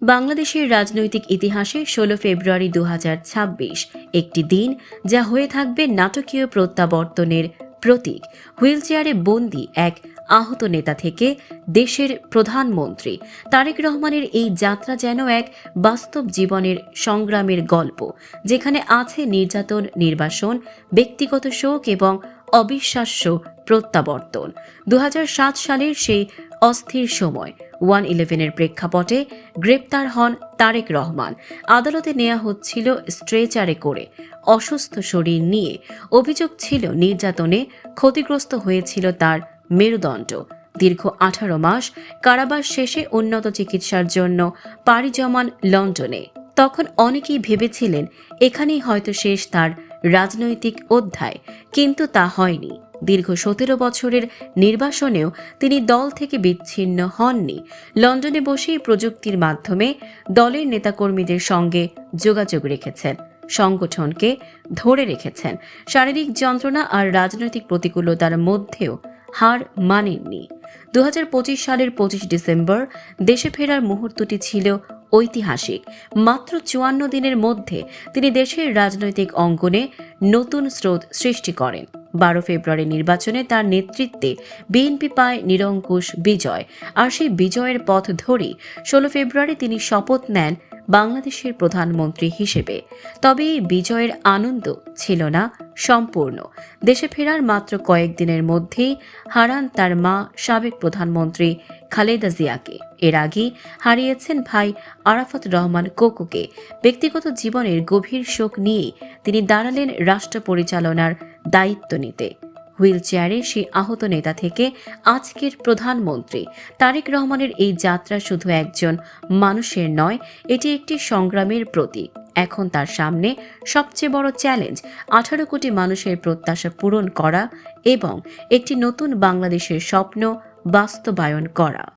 বাংলাদেশের রাজনৈতিক ইতিহাসে ১৬ ফেব্রুয়ারি ২০২৬ একটি দিন যা হয়ে থাকবে নাটকীয় প্রত্যাবর্তনের প্রতীক। হুইলচেয়ারে বন্দী এক আহত নেতা থেকে দেশের প্রধানমন্ত্রী তারেক রহমানের এই যাত্রা যেন এক বাস্তব জীবনের সংগ্রামের গল্প, যেখানে আছে নির্যাতন, নির্বাসন, ব্যক্তিগত শোক এবং অবিশ্বাস্য প্রত্যাবর্তন। ২০০৭ সালের সেই অস্থির সময় 1/11-এর প্রেক্ষাপটে গ্রেপ্তার হন তারেক রহমান। আদালতে নেওয়া হচ্ছিল স্ট্রেচারে করে, অসুস্থ শরীর নিয়ে। অভিযোগ ছিল নির্যাতনে ক্ষতিগ্রস্ত হয়েছিল তার মেরুদণ্ড। দীর্ঘ ১৮ মাস কারাবাস শেষে উন্নত চিকিৎসার জন্য পাড়ি জমান লন্ডনে। তখন অনেকেই ভেবেছিলেন এখানেই হয়তো শেষ তার রাজনৈতিক অধ্যায়, কিন্তু তা হয়নি। দীর্ঘ ১৭ বছরের নির্বাসনেও তিনি দল থেকে বিচ্ছিন্ন হননি। লন্ডনে বসেই প্রযুক্তির মাধ্যমে দলের নেতাকর্মীদের সঙ্গে যোগাযোগ রেখেছেন, সংগঠনকে ধরে রেখেছেন। শারীরিক যন্ত্রণা আর রাজনৈতিক প্রতিকূলতার মধ্যেও হার মানেননি। ২০২৫ সালের ২৫ ডিসেম্বর দেশে ফেরার মুহূর্তটি ছিল ঐতিহাসিক। মাত্র ৫৪ দিনের মধ্যে তিনি দেশের রাজনৈতিক অঙ্গনে নতুন স্রোত সৃষ্টি করেন। ১২ ফেব্রুয়ারি নির্বাচনে তার নেতৃত্বে বিএনপি পায় নিরঙ্কুশ বিজয়, আর সেই বিজয়ের পথ ধরেই ১৬ ফেব্রুয়ারি তিনি শপথ নেন বাংলাদেশের প্রধানমন্ত্রী হিসেবে। তবে এই বিজয়ের আনন্দ ছিল না সম্পূর্ণ। দেশে ফেরার মাত্র কয়েকদিনের মধ্যেই হারান তার মা, সাবেক প্রধানমন্ত্রী খালেদা জিয়াকে। এর আগেই হারিয়েছেন ভাই আরাফাত রহমান কোকোকে। ব্যক্তিগত জীবনের গভীর শোক নিয়েই তিনি দাঁড়ালেন রাষ্ট্র পরিচালনার দায়িত্ব নিতে। হুইলচেয়ারে সেই আহত নেতা থেকে আজকের প্রধানমন্ত্রী তারেক রহমানের এই যাত্রা শুধু একজন মানুষের নয়, এটি একটি সংগ্রামের প্রতীক। এখন তার সামনে সবচেয়ে বড় চ্যালেঞ্জ ১৮ কোটি মানুষের প্রত্যাশা পূরণ করা এবং একটি নতুন বাংলাদেশের স্বপ্ন বাস্তবায়ন করা।